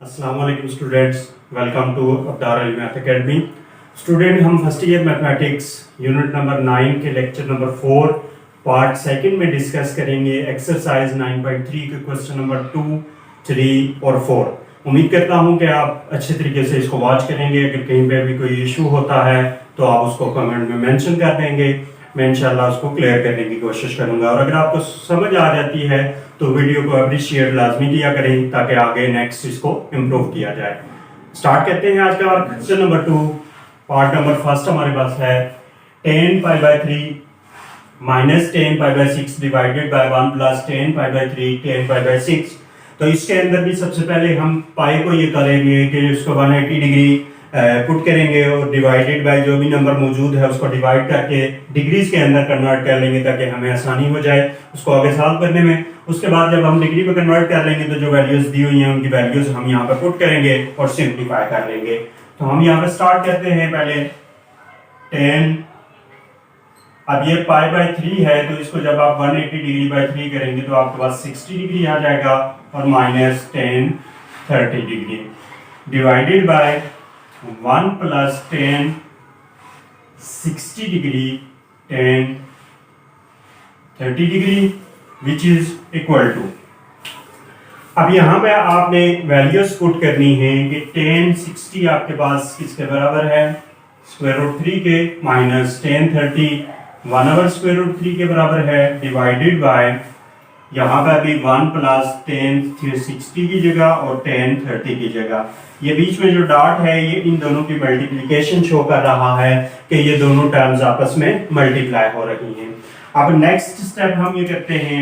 अस्सलाम वालेकुम students, welcome to Abdar Ali math academy. Student, हम first year mathematics unit number 9 के लेक्चर नंबर 4 पार्ट सेकंड में डिस्कस करेंगे एक्सरसाइज 9.3 के क्वेश्चन नंबर 2, 3 और 4। उम्मीद करता हूं कि आप अच्छे तरीके से इसको वॉच करेंगे। अगर कहीं पे भी कोई इशू होता है तो आप उसको कमेंट में मेंशन कर देंगे, मैं इंशाल्लाह उसको क्लियर करने की कोशिश करूंगा। और अगर आपको समझ आ जाती है तो वीडियो को अप्रिशिएट लाजमी किया करें ताकि आगे नेक्स्ट इसको इम्प्रूव किया जाए। स्टार्ट करते हैं आज का question number 2। Part number first हमारे पास है 10 pi by 3 minus 10 pi by 6 divided by 1 plus 10 pi by 3 10 pi by 6। तो इसके अंदर भी सबसे पहले हम पाई को ये करेंगे कि इसको 180 डिग्री पुट करेंगे और डिवाइडेड बाय जो भी नंबर मौजूद है उसको डिवाइड करके डिग्रीज के अंदर कन्वर्ट कर लेंगे ताकि हमें आसानी हो जाए उसको आगे सॉल्व करने में। उसके बाद जब हम डिग्री में कन्वर्ट कर लेंगे तो जो वैल्यूज दी हुई हैं उनकी वैल्यूज हम यहाँ पर पुट करेंगे और सिंप्लीफाई कर लेंगे। तो हम यहाँ पर स्टार्ट करते हैं पहले 10। अब ये पाई बाय 3 है तो इसको जब आप 180 डिग्री बाय 3 करेंगे तो आपके पास 60 डिग्री आ जाएगा और minus 10 30 degree divided by 1 plus 10 60 degree 10 30 degree which is equal to. अब यहाँ पे आपने वैल्यूज पुट करनी है कि 10 60 आपके पास किसके बराबर है, स्क्वायर रूट 3 के, माइनस 10 30 1 ओवर स्क्वायर रूट 3 के बराबर है, डिवाइडेड बाय यहाँ पर भी 1 प्लस 10 60 की जगह और 10 30 की जगह। ये बीच में जो डॉट है ये इन दोनों की मल्टीप्लिकेशन शो कर रहा है कि ये दोनों टर्म्स आपस में मल्टीप्लाई हो रही हैं। अब नेक्स्ट स्टेप हम ये करते हैं,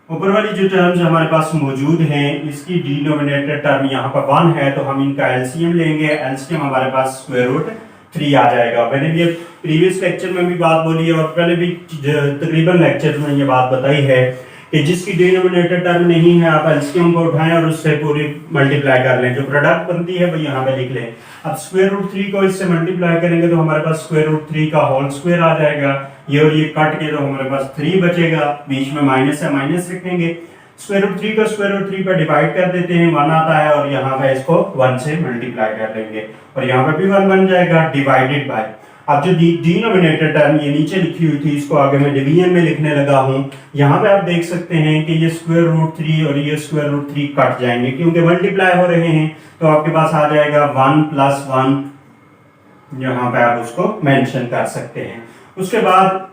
ऊपर वाली जो टर्म्स हमारे पास मौजूद हैं इसकी डिनोमिनेटर टर्म यहाँ पर 1 है तो हम इनका एलसीएम लेंगे। एलसीएम हमारे पास स्क्वायर रूट 3 आ जाएगा। मैंने ये प्रीवियस लेक्चर में भी बात बोली है और पहले भी तकरीबन लेक्चर में ये बात बताई है कि जिसकी डिनोमिनेटर टर्म नहीं है आप एलसीएम को उठाएं और उससे पूरी मल्टीप्लाई कर लें, जो प्रोडक्ट बनती है वो यहाँ पे लिख लें। अब स्क्वायर रूट 3 को इससे मल्टीप्लाई करेंगे तो हमारे पास स्क्वायर रूट 3 का होल स्क्वायर आ जाएगा। ये और ये कट के तो हमारे पास 3 बचेगा, बीच में माइनस है माइनस रखेंगे। स्क्वायर रूट 3 को स्क्वायर रूट 3 पर डिवाइड कर देते हैं, 1 आता है और यहाँ पे इसको 1 से मल्टीप्लाई कर लेंगे और यहाँ पे भी 1 बन जाएगा, डिवाइडेड बाय। अब जो डिनोमिनेटर टर्म ये नीचे लिखी हुई थी इसको आगे मैं डिवीजन में लिखने लगा हूं। यहाँ पे आप देख सकते हैं कि ये स्क्वायर रूट 3 और ये स्क्वायर रूट 3 कट जाएंगे क्योंकि मल्टीप्लाई हो रहे हैं। तो आपके पास आ जाएगा 1 प्लस 1, यहाँ पे आप उसको मेंशन कर सकते हैं। उसके बाद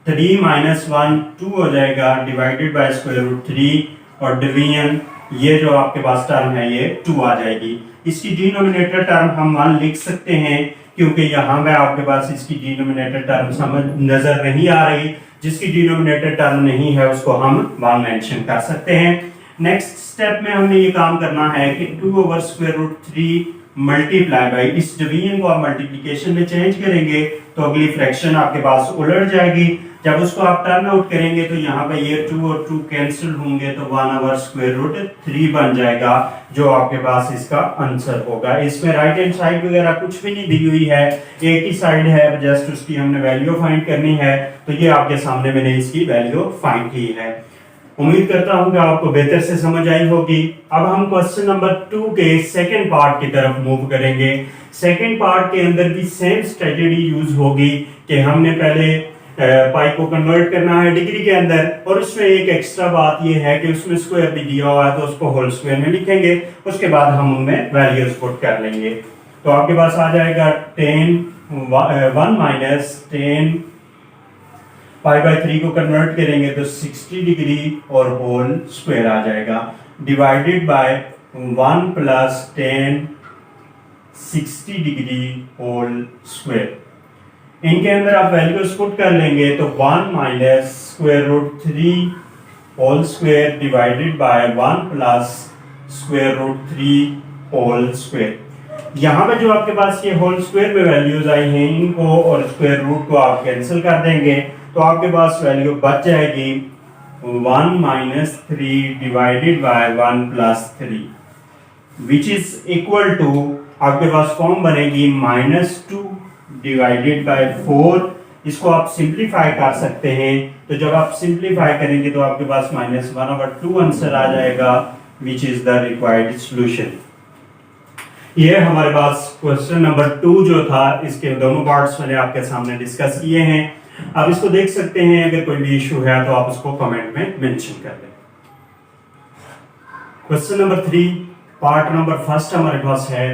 3 माइनस 1 2 हो जाएगा, डिवाइडेड बाय स्क्वायर रूट 3 और डिवीजन ये जो आपके पास टर्म है ये 2 आ जाएगी। इसकी डिनोमिनेटर टर्म हम 1 लिख सकते हैं क्योंकि यहाँ पे आपके पास इसकी डिनोमिनेटर टर्म समझ नजर नहीं आ रही। जिसकी डिनोमिनेटर टर्म नहीं है उसको हम 1 मेंशन कर सकते हैं। नेक्स्ट स्टेप में हमने ये काम करना है कि 2 over square root 3 multiply by, इस डिवीजन को आप मल्टीप्लिकेशन में चेंज करेंगे तो अगली फ्रैक्शन आपके पास उलट जाएगी। जब उसको आप टर्न आउट करेंगे तो यहाँ पे ये 2 और 2 कैंसिल होंगे तो 1 ओवर स्क्वायर रूट 3 बन जाएगा जो आपके पास इसका आंसर होगा। इसमें राइट हैंड साइड वगैरह कुछ भी नहीं दी हुई है, एक ही साइड है, जस्ट उसकी हमने वैल्यू फाइंड करनी है। तो ये आपके सामने मैंने इसकी वैल्यू फाइंड की है। उम्मीद करता हूं कि आपको बेहतर से समझ आई होगी। अब हम क्वेश्चन नंबर 2 के सेकंड पार्ट की तरफ मूव करेंगे। सेकंड पार्ट के अंदर भी सेम स्ट्रेटजी यूज होगी कि हमने पहले पाई को कन्वर्ट करना है डिग्री के अंदर और उसमें एक एक्स्ट्रा बात यह है कि उसमें स्क्वायर भी दिया हुआ है तो उसको होल स्क्वायर में लिखेंगे। उसके बाद हम उनमें वैल्यूज पुट कर लेंगे। तो आपके पास आ जाएगा 1 माइनस 10 पाई बाय 3 को कन्वर्ट करेंगे तो 60 डिग्री और होल स्क्वायर आ जाएगा, divided by 1 plus 10 60 degree whole square. इनके अंदर आप वैल्यूज पुट कर लेंगे तो 1 minus square root 3 whole square divided by 1 plus square root 3 whole square. यहाँ पे जो आपके पास ये होल स्क्वायर में वैल्यूज आई हैं इनको और स्क्वायर रूट को आप कैंसिल कर देंगे तो आपके पास वैल्यू बच जाएगी 1 minus 3 divided by 1 plus 3 which is equal to, आपके पास फॉर्म बनेगी -2 डिवाइडेड बाय 4। इसको आप सिंप्लीफाई कर सकते हैं तो जब आप सिंप्लीफाई करेंगे तो आपके पास -1/2 आंसर आ जाएगा which is the required solution. ये हमारे पास क्वेश्चन नंबर 2 जो था, इसके दोनों पार्ट्स मैंने आपके सामने डिस्कस किए हैं। आप इसको देख सकते हैं, अगर कोई भी इशू है तो आप उसको कमेंट में मेंशन कर दें। Question number 3 part number first हमारे पास है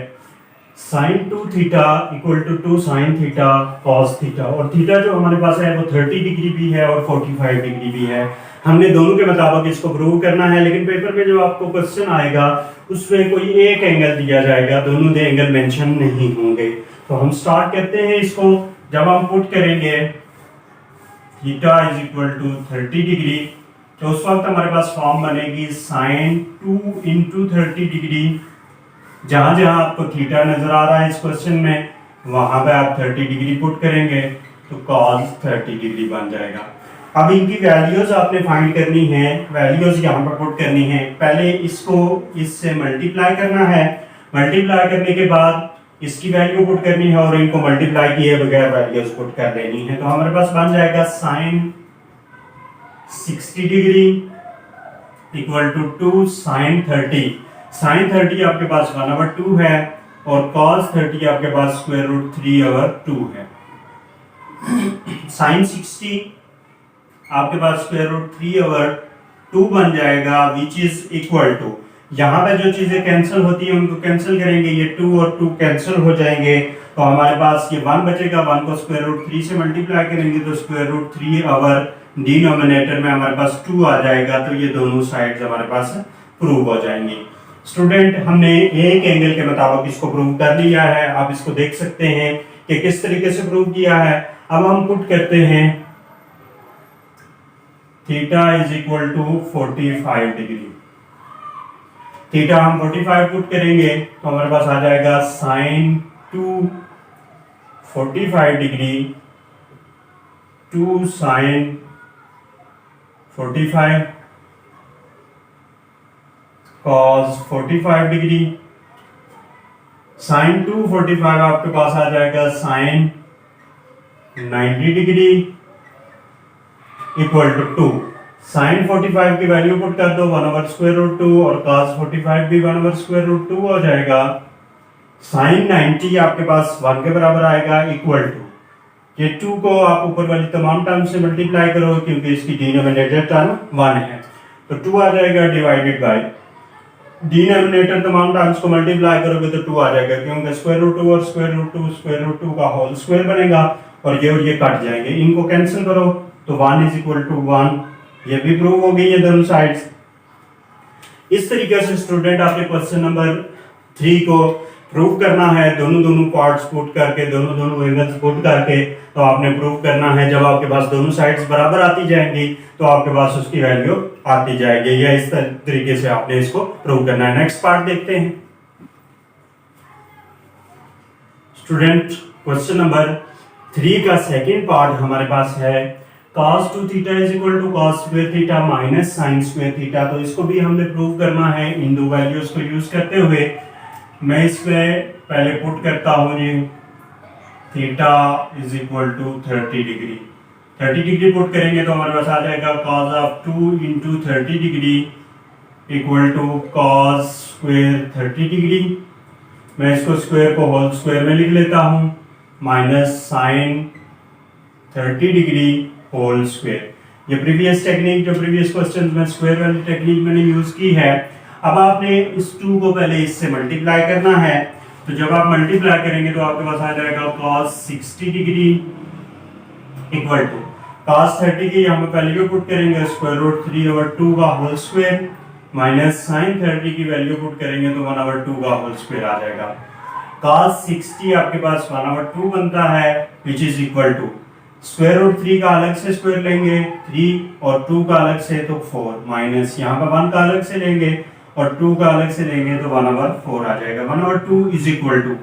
sin 2 theta equal to 2 sin theta cos theta, और थीटा जो हमारे पास है वो 30 डिग्री भी है और 45 डिग्री भी है। हमने दोनों के मुताबिक इसको प्रूव करना है, लेकिन पेपर में जो आपको क्वेश्चन आएगा उसमें कोई एक एंगल दिया जाएगा, दोनों दे एंगल मेंशन नहीं होंगे। तो हम स्टार्ट करते हैं इसको। जब हम पुट करेंगे theta is equal to 30 degree, तो उस वक्त हमारे पास फॉर्म बनेगी sin 2 इंटू 30 डिग्री। जहां जहां आपको थीटा नजर आ रहा है इस क्वेश्चन में, वहां पे आप 30 डिग्री पुट करेंगे तो cos 30 डिग्री बन जाएगा। अब इनकी वैल्यूज आपने फाइंड करनी है, वैल्यूज यहाँ पर पुट करनी है। पहले इसको इससे मल्टीप्लाई करना है, मल्टीप्लाई करने के बाद इसकी वैल्यू पुट करनी है और इनको मल्टीप्लाई किए बगैर वैल्यूज पुट कर लेनी है। तो हमारे पास बन जाएगा sin 60 degree equal to 2 sin 30। sin 30 आपके पास 1/2 है और cos 30 आपके पास स्क्वायर रूट 3/2 है। sin 60 आपके पास स्क्वायर रूट 3/2 बन जाएगा, विच इज इक्वल टू, यहाँ पे जो चीजें कैंसिल होती है उनको कैंसिल करेंगे, ये 2 और 2 कैंसिल हो जाएंगे, तो हमारे पास ये 1 बचेगा। 1 को स्क्वायर रूट 3 से मल्टीप्लाई करेंगे तो स्क्वायर रूट 3 डिनोमिनेटर में हमारे पास 2 आ जाएगा। तो ये दोनों साइड्स हमारे पास प्रूव हो जाएंगी। स्टूडेंट, हमने एक एंगल के मुताबिक इसको प्रूव कर लिया है। आप इसको देख सकते हैं कि किस तरीके से प्रूव किया है। अब हम पुट करते हैं theta is equal to 45 degree. Theta हम 45 पुट करेंगे तो हमारे पास आ जाएगा sin 2 45 degree 2 sin 45 cos 45 degree. sin 2 45 आपके पास आ जाएगा sin 90 degree equal to 2 sin 45 की वैल्यू पुट कर दो 1/√2 और cos 45 भी 1/√2 हो जाएगा। sin 90 आपके पास 1 के बराबर आएगा इक्वल टू, ये 2 को आप ऊपर वाली तमाम टर्म से मल्टीप्लाई करो क्योंकि इसकी डिनोमिनेटर टर्म 1 है, तो 2 आ जाएगा डिवाइडेड बाय डिनोमिनेटर तमाम टर्म्स को मल्टीप्लाई करोगे तो 2 आ जाएगा, क्योंकि स्क्वायर रूट 2 और स्क्वायर रूट 2 का होल स्क्वायर बनेगा और ये कट जाएंगे, इनको कैंसिल करो तो 1 इज इक्वल टू 1। ये भी प्रूव हो गई है दोनों साइड्स। इस तरीके से स्टूडेंट आपके क्वेश्चन नंबर 3 को प्रूव करना है, दोनों पार्ट्स पुट करके, दोनों एंगल्स पुट करके, तो आपने प्रूव करना है। जब आपके पास दोनों साइड्स बराबर आती जाएंगी तो आपके पास उसकी वैल्यू आती जाएगी, या इस तरीके से आपने इसको प्रूव करना है। नेक्स्ट पार्ट देखते हैं स्टूडेंट। क्वेश्चन नंबर 3 का सेकंड पार्ट हमारे पास है cos 2 theta is equal to cos square theta minus sin square theta. तो इसको भी हमने प्रूव करना है इन दो वैल्यूज को यूज करते हुए। मैं इसमें पहले पुट करता हूं जी theta is equal to 30 degree. 30 degree put करेंगे तो हमारे पास आ जाएगा cos of 2 into 30 degree equal to cos square 30 degree. मैं इसको स्क्वायर को होल स्क्वायर में लिख लेता हूं, minus sin 30 degree whole square. ये प्रीवियस टेक्निक, जो प्रीवियस क्वेश्चन में स्क्वायर वाली टेक्निक मैंने यूज की है। अब आपने इस 2 को पहले इससे मल्टीप्लाई करना है, तो जब आप मल्टीप्लाई करेंगे तो आपके पास आ जाएगा cos 60 degree equal to cos 30 की यहाँ पे वैल्यू पुट करेंगे स्क्वायर रूट 3/2 का होल स्क्वायर, माइनस sin 30 की वैल्यू पुट करेंगे तो 1/2 का होल स्क्वायर आ जाएगा। cos 60 आपके पास 1/2 बनता है which is equal to square root 3 का अलग से स्क्वायर लेंगे 3 और 2 का अलग से तो 4, माइनस यहाँ पर 1 का अलग से लेंगे और 2 का अलग से लेंगे तो 1/4 आ जाएगा। 1/2 इज इक्वल टू,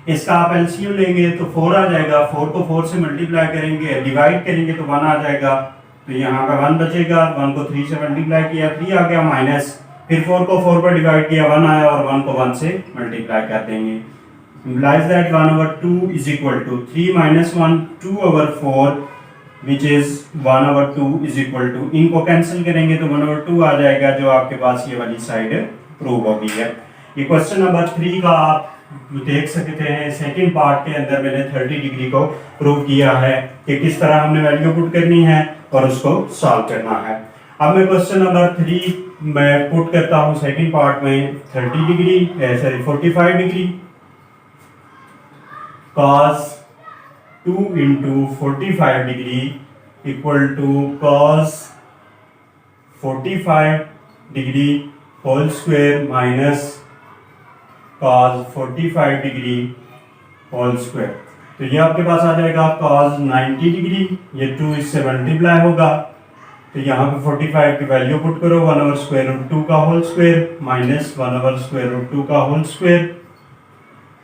इसका आप एलसीएम लेंगे तो 4 आ जाएगा। 4 को 4 से मल्टीप्लाई करेंगे, डिवाइड करेंगे तो 1 आ जाएगा, तो यहाँ पे 1 बचेगा। 1 को 3 से मल्टीप्लाई किया 3 आ गया, माइनस फिर 4 को 4 पर डिवाइड किया 1 आया और 1 को 1 से मल्टीप्लाई कर देंगे। implies that 1/2 is equal to 3 minus 1 2/4 which is 1/2 is equal to, इनको कैंसिल करेंगे तो 1/2 आ जाएगा, जो आपके पास ये वाली साइड प्रूव हो गई है। ये क्वेश्चन नंबर 3 का आप देख सकते हैं, सेकंड पार्ट के अंदर मैंने 30 डिग्री को प्रूव किया है कि किस तरह हमने वैल्यू पुट करनी है और उसको सॉल्व करना है। अब मैं क्वेश्चन नंबर 3 में पुट करता हूं सेकंड पार्ट में 30 degree 45 degree cos 2 into 45 degree equal to cos 45 degree whole square minus cos 45 degree whole square. तो ये आपके पास आ जाएगा cos 90 डिग्री, ये 2 इससे मल्टीप्लाई होगा, तो यहाँ पे 45 की वैल्यू पुट करो 1/√2 का होल स्क्वायर माइनस 1/√2 का होल स्क्वायर।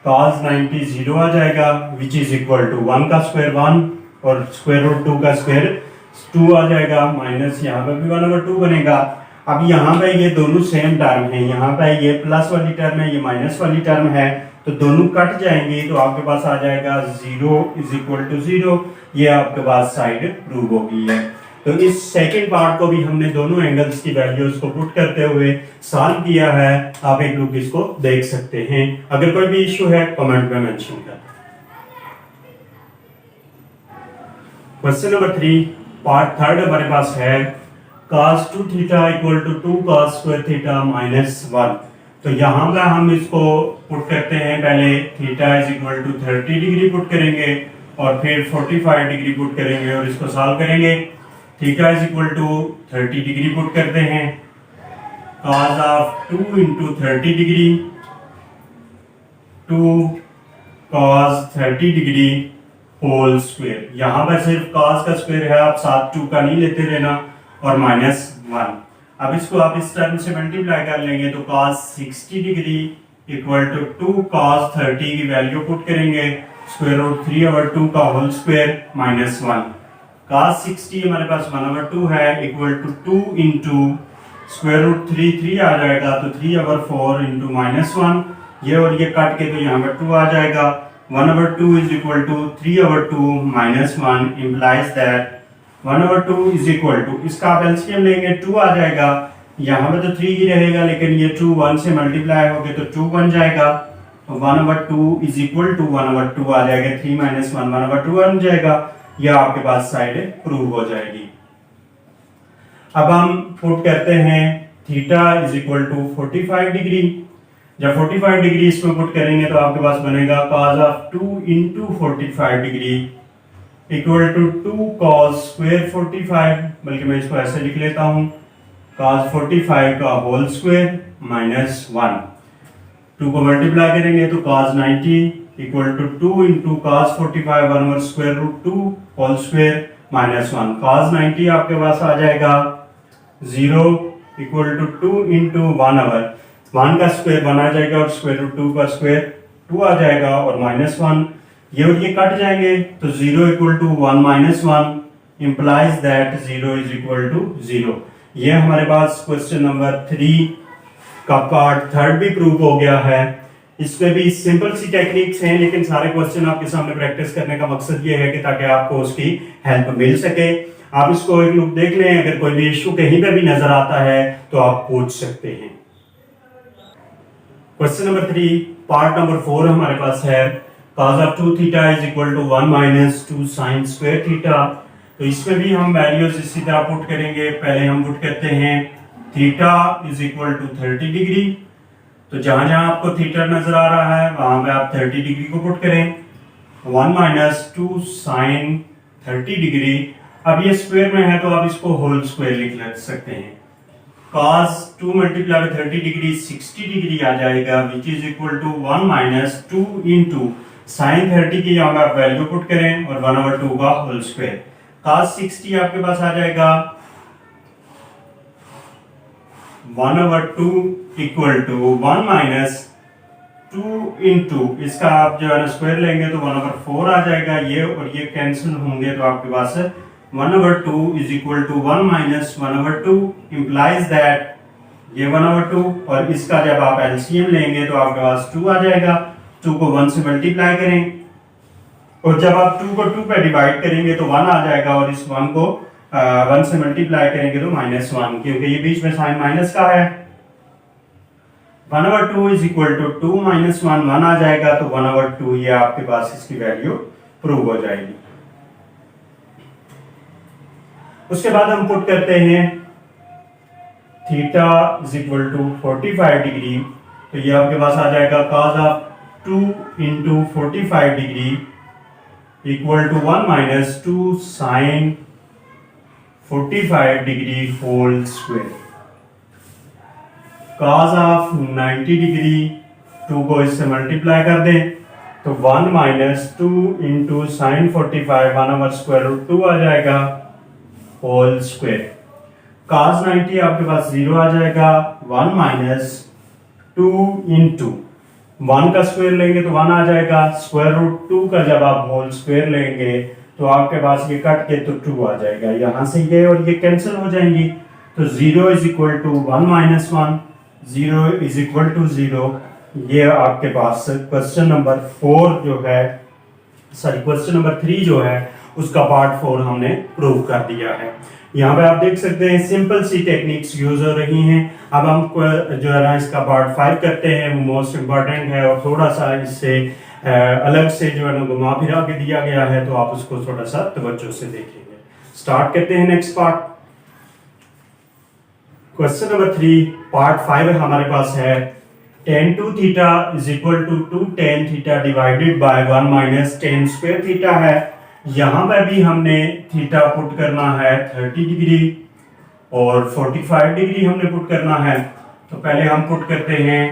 cos 90 0 आ जाएगा विच इज इक्वल टू 1 का स्क्वायर 1 और √2 का स्क्वायर 2 आ जाएगा, माइनस यहाँ पे भी 1/2 बनेगा। अब यहाँ पे ये दोनों सेम टर्म है, यहाँ पे ये प्लस वाली टर्म है, ये माइनस वाली टर्म है, तो दोनों कट जाएंगे तो आपके पास आ जाएगा 0 इज इक्वल टू 0। ये आपके पास साइड प्रूव हो गई है। तो इस सेकंड पार्ट को भी हमने दोनों एंगल्स की वैल्यूज को पुट करते हुए सॉल्व किया है। आप एक लोग इसको देख सकते हैं। अगर कोई भी इश्यू है कमेंट में मेंशन कर। क्वेश्चन नंबर 3 पार्ट थर्ड हमारे पास है cos 2 theta equal to 2 cos square theta minus 1। तो यहाँ पे हम इसको पुट करते हैं, पहले theta is equal to 30 degree put करेंगे और फिर 45 डिग्री पुट करेंगे और इसको सॉल्व करेंगे। Theta is equal to 30 degree put करते हैं, cos of 2 into 30 degree 2 cos 30 degree whole square. यहाँ पर सिर्फ cos का स्क्वायर है, आप साथ 2 का नहीं लेते रहना, और माइनस 1। अब इसको आप इस टर्म से मल्टीप्लाई कर लेंगे तो cos 60 degree equal to 2 cos 30 की वैल्यू पुट करेंगे √3/2 का होल स्क्वायर माइनस 1। cos 60 हमारे पास 1/2 है इक्वल टू 2 into √3 3 आ जाएगा, तो 3/4 into -1, ये और ये काट के तो यहाँ पर 2 आ जाएगा। 1/2 is equal to 3/2 -1 implies that 1/2 is equal to, इसका आप एलसीएम लेंगे 2 आ जाएगा, यहाँ पे तो 3 ही रहेगा लेकिन ये 2 1 से मल्टीप्लाई हो गए तो 2 बन जाएगा। 1/2 इज इक्वल टू 1/2 आ जाएगा, 3 - 1 1/2 बन जाएगा। यह आपके पास साइड प्रूव हो जाएगी। अब हम पुट करते हैं theta is equal to 45 degree. जब 45 डिग्री इसमें पुट करेंगे तो आपके पास बनेगा cos of 2 into 45 degree equal to 2 cos square 45, बल्कि मैं इसको ऐसे लिख लेता हूं, cos 45 का होल स्क्वायर माइनस 1। 2 को मल्टीप्लाई करेंगे तो cos 90 equal to 2 into cos 45 1/√2 whole square minus 1। cos 90 आपके पास आ जाएगा 0 इक्वल टू 2 into 1/1 का स्क्वायर 1 आ जाएगा और √2 का स्क्वायर 2 आ जाएगा और -1, ये और ये कट जाएंगे तो 0 equal to 1 - 1 implies that 0 is equal to 0। ये हमारे पास क्वेश्चन नंबर 3 का पार्ट थर्ड भी प्रूव हो गया है। इसमें भी सिंपल सी टेक्निक्स हैं लेकिन सारे क्वेश्चन आपके सामने प्रैक्टिस करने का मकसद ये है कि ताकि आपको उसकी हेल्प मिल सके। आप इसको एक लुक देख लें, अगर कोई भी इश्यू कहीं पे भी नजर आता है तो आप पूछ सकते हैं। क्वेश्चन नंबर 3 पार्ट नंबर 4 हमारे पास है cos of 2 theta is equal to 1 - 2 sin square theta. तो इसमें भी हम वैल्यूज इसी तरह पुट करेंगे। पहले हम पुट करते हैं theta is equal to 30 degree, तो जहां जहां आपको थीटा नजर आ रहा है वहां पे आप 30 डिग्री को पुट करें। 1 - 2 sin 30 डिग्री, अब ये स्क्वायर में है तो आप इसको होल स्क्वायर लिख सकते हैं। cos 2 × 30 डिग्री 60 डिग्री आ जाएगा which is equal to 1 - 2 into sin 30 की यहाँ आप वैल्यू पुट करें और 1/2 का होल स्क्वायर। cos 60 आपके पास आ जाएगा 1/2 इक्वल टू 1 - 2 into, इसका आप जो है ना स्क्वायर लेंगे तो 1/4 आ जाएगा, ये और ये कैंसिल होंगे तो आपके पास 1/2 is equal to 1 - 1/2 implies that ये 1/2 और इसका जब आप एलसीएम लेंगे तो आपके पास 2 आ जाएगा। 2 को 1 से मल्टीप्लाई करें और जब आप 2 को 2 पे डिवाइड करेंगे तो 1 आ जाएगा और इस 1 को 1 से मल्टीप्लाई करेंगे तो -1, क्योंकि ये बीच में साइन माइनस का है। 1/2 इज इक्वल टू 2 माइनस 1 आ जाएगा, तो 1/2 ये आपके पास इसकी वैल्यू प्रूव हो जाएगी। उसके बाद हम पुट करते हैं theta is equal to 45 degree, तो ये आपके पास आ जाएगा cos of 2 into 45 degree equal to 1 minus 2 sine 45 degree whole square. cos of 90 degree 2 को इससे मल्टीप्लाई कर दें तो 1 माइनस 2 इंटू साइन 45 1/√2 आ जाएगा होल स्क्वायर। cos 90 आपके पास 0 आ जाएगा, 1 माइनस 2 इंटू 1 का स्क्वायर लेंगे तो 1 आ जाएगा, √2 का जब आप होल स्क्वायर लेंगे तो आपके पास ये कट के तो 2 आ जाएगा, यहां से ये और ये कैंसिल हो जाएंगी, तो 0 is equal to 1 minus 1, 0 is equal to 0। ये आपके पास क्वेश्चन नंबर 4 जो है, सॉरी क्वेश्चन नंबर 3 जो है उसका पार्ट 4 हमने प्रूव कर दिया है। यहाँ पे आप देख सकते हैं सिंपल सी टेक्निक्स यूज हो रही हैं। अब हम जो है ना इसका पार्ट 5 करते हैं, वो मोस्ट इम्पोर्टेंट है और थोड़ा सा इससे अलग से जो है ना घुमा फिरा के दिया गया है, तो आप उसको थोड़ा सा तवज्जो से देखेंगे। स्टार्ट करते हैं next part. Question number 3 part 5 हमारे पास है tan 2 theta is equal to 2 tan theta divided by 1 minus tan square theta है। यहां पर भी हमने थीटा पुट करना है 30 डिग्री और 45 डिग्री हमने पुट करना है। तो पहले हम पुट करते हैं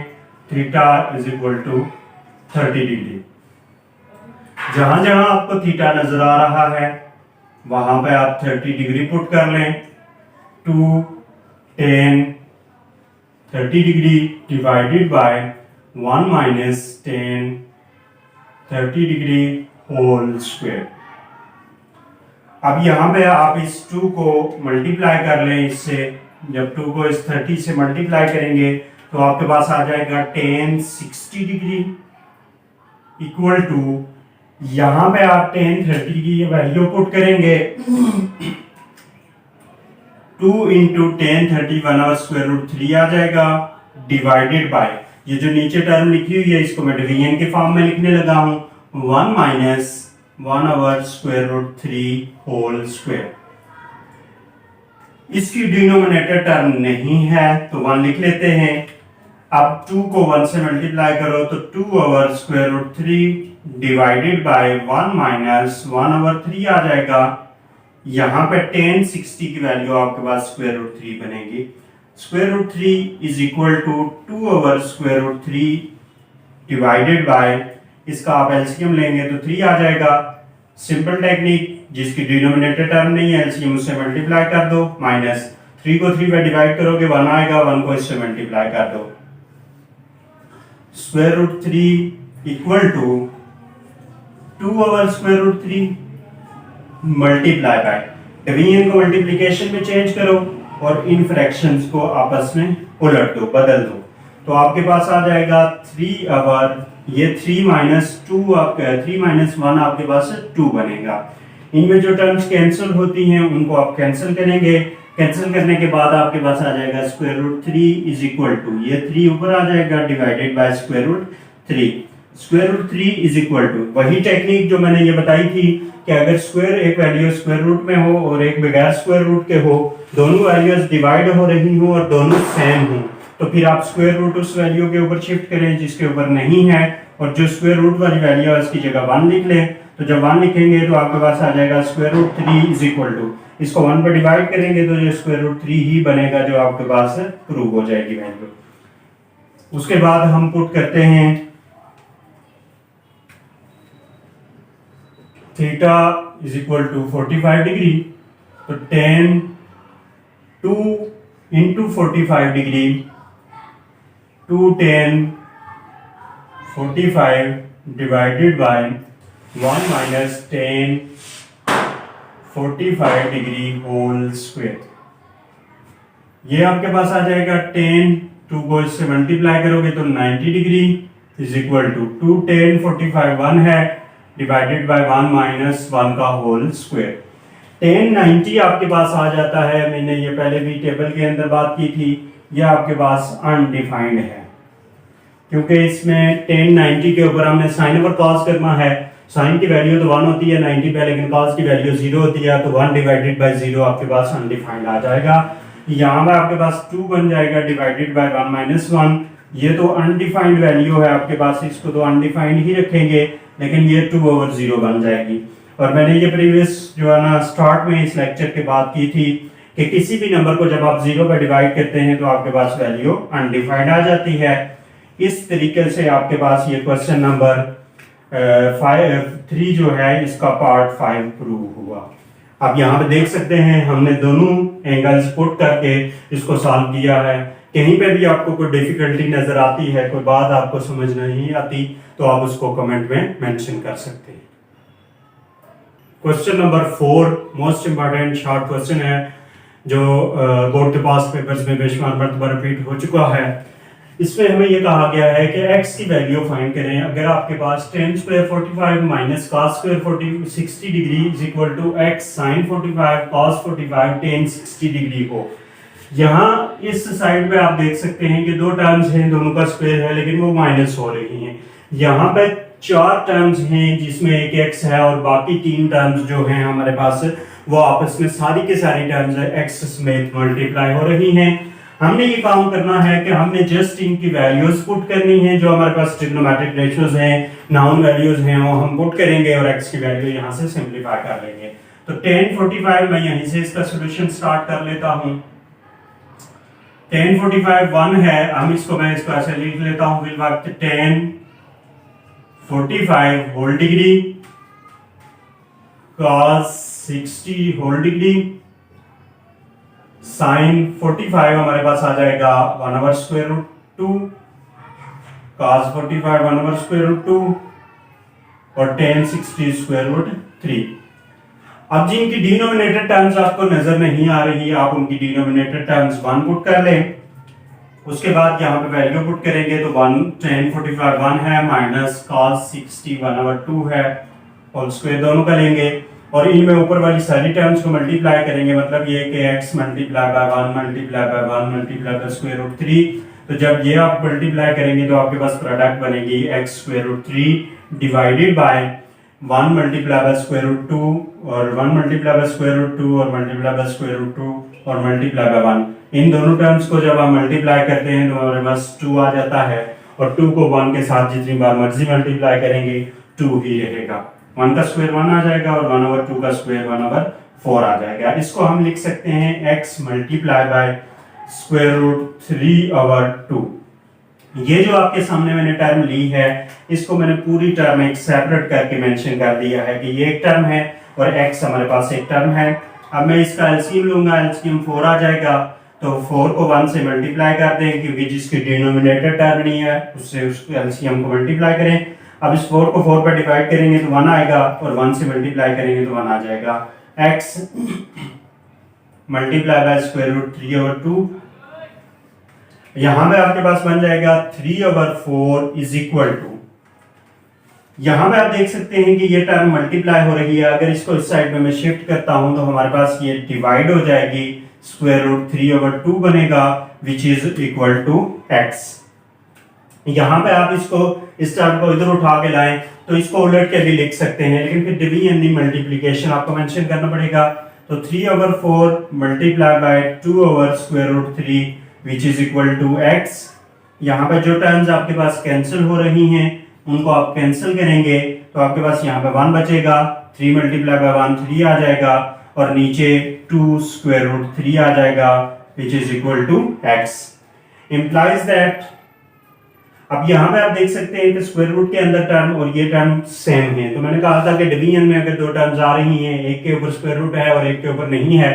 theta is equal to 30 degree. जहां जहां आपको थीटा नजर आ रहा है वहां पे आप 30 डिग्री पुट कर लें। 2 tan 30 degree divided by 1 minus tan 30 degree whole square. अब यहाँ पे आप इस 2 को मल्टीप्लाई कर लें इससे। जब 2 को इस 30 से मल्टीप्लाई करेंगे तो आपके पास आ जाएगा tan 60 डिग्री इक्वल टू, यहाँ पे आप tan 30 की वैल्यू पुट करेंगे 2 इंटू tan 30 1/√3 आ जाएगा डिवाइडेड बाय, ये जो नीचे टर्म लिखी हुई है इसको मैं डिवीजन के फॉर्म में लिखने लगा हूं, 1 माइनस 1/√3 होल स्क्वायर। इसकी डिनोमिनेटर टर्म नहीं है तो 1 लिख लेते हैं। अब 2 को 1 से मल्टीप्लाई करो तो 2/√3 डिवाइडेड बाय 1 माइनस 1/3 आ जाएगा। यहां पे tan 60 की वैल्यू आपके पास √3 बनेगी। √3 is equal to 2/√3 divided by, इसका आप एलसीएम लेंगे तो 3 आ जाएगा। सिंपल टेक्निक, जिसकी डिनोमिनेटर टर्म नहीं है एलसीएम उससे मल्टीप्लाई कर दो, माइनस 3 को 3 पे डिवाइड करोगे 1 आएगा, 1 को इससे मल्टीप्लाई कर दो। √3 equal to 2/√3 multiply by, division को मल्टीप्लिकेशन में चेंज करो और इन फ्रैक्शंस को आपस में उलट दो, बदल दो, तो आपके पास आ जाएगा 3/, ये 3 माइनस 2 आपका 3 माइनस 1 आपके पास 2 बनेगा। इनमें जो टर्म्स कैंसिल होती हैं उनको आप कैंसिल करेंगे। कैंसिल करने के बाद आपके पास आ जाएगा √3 इज इक्वल टू, ये 3 ऊपर आ जाएगा divided by √3। √3 is equal to, वही टेक्निक जो मैंने ये बताई थी कि अगर स्क्वायर एक वैल्यू स्क्वायर रूट में हो और एक बगैर स्क्वायर रूट के हो, दोनों वैल्यूज डिवाइड हो रही हो और दोनों सेम हो, तो फिर आप स्क्वायर रूट उस वैल्यू के ऊपर शिफ्ट करें जिसके ऊपर नहीं है, और जो स्क्वायर रूट वाली वैल्यू है उसकी जगह 1 लिख लें। तो जब 1 लिखेंगे तो आपके पास आ जाएगा √3 इज इक्वल टू, इसको 1 पर डिवाइड करेंगे तो ये √3 ही बनेगा जो आपके पास प्रूव हो जाएगी वैल्यू। उसके बाद हम पुट करते हैं theta is equal to 45 degree, तो tan 2 into 45 degree 2 tan 45 divided by 1 minus tan 45 degree whole square. ये आपके पास आ जाएगा tan 2 को इससे मल्टीप्लाई करोगे तो 90 degree is equal to 2 tan 45 1 है डिवाइडेड बाय 1 माइनस 1 का होल स्क्वायर। tan 90 आपके पास आ जाता है, मैंने ये पहले भी टेबल के अंदर बात की थी, ये आपके पास अनडिफाइंड है। क्योंकि इसमें 1090 के ऊपर हमने साइन ओवर कॉस करना है। साइन की वैल्यू तो 1 होती है 90 पे, लेकिन कॉस की वैल्यू 0 होती है, तो 1 डिवाइडेड बाय 0 आपके पास अनडिफाइंड आ जाएगा। यहाँ पर आपके पास 2 बन जाएगा डिवाइडेड बाय 1 माइनस 1। ये तो अनडिफाइंड वैल्यू है आपके पास, इसको तो अनडिफाइंड ही रखेंगे, लेकिन ये 2/0 बन जाएगी। और मैंने ये प्रीवियस जो है ना स्टार्ट में इस लेक्चर के बाद की थी कि किसी भी नंबर को जब आप 0 पर डिवाइड करते हैं तो आपके पास वैल्यू अनडिफाइंड आ जाती है। इस तरीके से आपके पास ये क्वेश्चन नंबर 3 जो है इसका पार्ट 5 प्रूव हुआ। आप यहाँ पे देख सकते हैं हमने दोनों एंगल्स पुट करके इसको सॉल्व किया है। कहीं पे भी आपको कोई डिफिकल्टी नजर आती है, कोई बात आपको समझ नहीं आती, तो आप उसको कमेंट में मेंशन कर सकते हैं। Question number 4 most important short question है जो बोर्ड के पास पेपर्स में बेशुमार मर्तबा रिपीट हो चुका है। इसमें हमें यह कहा गया है कि x की वैल्यू फाइंड करें। अगर आपके पास tan square 45 minus cos square 60 degree is equal to x sin 45 cos 45 tan 60 degree हो। यहाँ इस साइड पे आप देख सकते हैं कि दो टर्म्स हैं, दोनों का स्क्वायर है, लेकिन वो माइनस हो रही हैं। यहाँ पे 4 टर्म्स हैं जिसमें एक x है और बाकी 3 टर्म्स जो हैं हमारे पास वो आपस में सारी के सारी टर्म्स x समेत मल्टीप्लाई हो रही हैं। हमने ये काम करना है कि हमने जस्ट इनकी वैल्यूज पुट करनी है, जो हमारे पास ट्रिग्नोमेट्रिक रेशियोज हैं, नाउन वैल्यूज हैं, वो हम पुट करेंगे और x की वैल्यू यहाँ से सिंपलीफाई कर लेंगे। तो tan 45 मैं यहीं से इसका सॉल्यूशन स्टार्ट कर लेता हूँ। tan 45 1 है, हम इसको मैं इसको ऐसे लिख लेता हूँ फिल वक्त tan 45 whole degree cos 60 whole degree sine 45 हमारे पास आ जाएगा 1/√2 cos 45 1/√2 और tan 60 √3। अब जिनकी डिनोमिनेटर टर्म्स आपको नजर नहीं आ रही, आप उनकी डिनोमिनेटर टर्म्स 1 पुट कर लें। उसके बाद यहाँ पे वैल्यू पुट करेंगे तो 1 tan 45 1 है माइनस cos 60 1/2 है, होल स्क्वायर दोनों का लेंगे और इनमें ऊपर वाली सारी टर्म्स को मल्टीप्लाई करेंगे। मतलब ये कि x multiply by 1 multiply by 1 multiply by square root 3। तो जब ये आप मल्टीप्लाई करेंगे तो आपके पास प्रोडक्ट बनेगी x square root 3 divided by 1 multiply by square root 2 और 1 मल्टीप्लाई बाय स्क्वायर रूट 2 और मल्टीप्लाई बाय स्क्वायर रूट 2 और मल्टीप्लाई बाय 1। इन दोनों टर्म्स को जब आप मल्टीप्लाई करते हैं तो हमारे पास 2 आ जाता है और 2 को 1 के साथ जितनी बार मर्जी मल्टीप्लाई करेंगे 2 ही रहेगा। 1 का स्क्वायर 1 आ जाएगा और 1/2 का स्क्वायर 1/4 आ जाएगा। इसको हम लिख सकते हैं x multiply by square root 3/2। ये जो आपके सामने मैंने टर्म ली है इसको मैंने पूरी टर्म एक सेपरेट करके मेंशन कर दिया है कि ये एक टर्म है और x हमारे पास एक टर्म है। अब मैं इसका एलसीएम लूंगा, एलसीएम 4 आ जाएगा, तो 4 को 1 से मल्टीप्लाई कर दें क्योंकि जिसकी डिनोमिनेटर टर्म नहीं है उससे उसके एलसीएम को मल्टीप्लाई करें। अब इस 4 को 4 पर डिवाइड करेंगे तो 1 आएगा और 1 से मल्टीप्लाई करेंगे तो 1 आ जाएगा। x multiply by square root 3/2, यहां पे आपके पास बन जाएगा 3/4 इज इक्वल टू, यहां पे आप देख सकते हैं कि ये टर्म मल्टीप्लाई हो रही है। अगर इसको इस साइड में मैं शिफ्ट करता हूं तो हमारे पास ये डिवाइड हो जाएगी, स्क्वायर रूट 3/2 बनेगा which is equal to x। यहां पे आप इसको इस टर्म को इधर उठा के लाएं तो इसको उलट के भी लिख सकते हैं, लेकिन फिर डिवीजन नहीं मल्टीप्लिकेशन आपको मेंशन करना पड़ेगा। तो 3/4 multiply by 2/√3 which is equal to x। यहाँ पे जो टर्म्स आपके पास कैंसिल हो रही हैं उनको आप कैंसिल करेंगे तो आपके पास यहाँ पे 1 बचेगा, 3 मल्टीप्लाई बाय 1 3 आ जाएगा और नीचे 2√3 आ जाएगा which is equal to x। Implies that, अब यहाँ पे आप देख सकते हैं कि स्क्वायर रूट के अंदर टर्म और ये टर्म सेम है। तो मैंने कहा था कि डिवीजन में अगर दो टर्म्स आ रही हैं, एक के ऊपर स्क्वायर रूट है और एक के ऊपर नहीं है,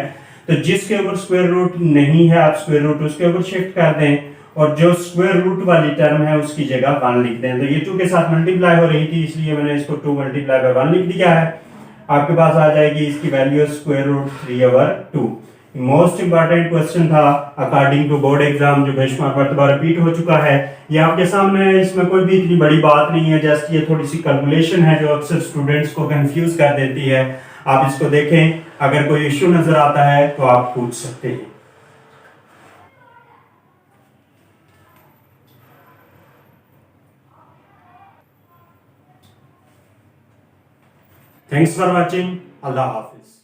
तो जिसके ऊपर स्क्वायर रूट नहीं है आप स्क्वायर रूट उसके ऊपर शिफ्ट कर दें और जो स्क्वायर रूट वाली टर्म है उसकी जगह 1 लिख दें। तो ये 2 के साथ मल्टीप्लाई हो रही थी इसलिए मैंने इसको 2 मल्टीप्लाई बाय 1 लिख दिया है। आपके पास आ जाएगी इसकी value square root 3/2। Most important question था अकॉर्डिंग टू बोर्ड एग्जाम, जो बेशुमार मर्तबा रिपीट हो चुका है। ये आपके सामने है, इसमें कोई भी इतनी बड़ी बात नहीं है, जस्ट ये थोड़ी सी कैलकुलेशन है जो अक्सर स्टूडेंट्स को कंफ्यूज कर देती है। आप इसको देखें, अगर कोई इश्यू नजर आता है तो आप पूछ सकते हैं। Thanks for watching. Allah Hafiz.